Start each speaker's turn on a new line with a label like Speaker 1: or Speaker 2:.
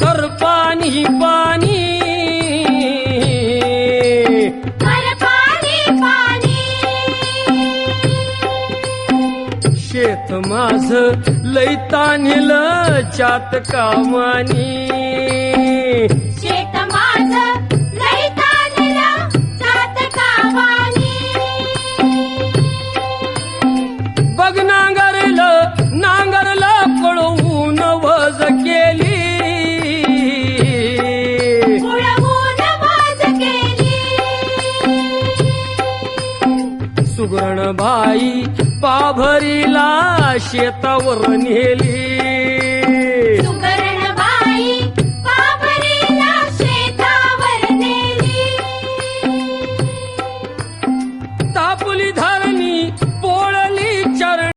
Speaker 1: कर पाणी पाणी शेत माझ लई तान्हिल चात कामानी
Speaker 2: शेत माझ लई तान्हिल चात कामानी
Speaker 1: बघ नांगरलं पळवून वज केली
Speaker 2: उडवून वज केली
Speaker 1: सुगरण बाई पाभरीला शेतावर नेली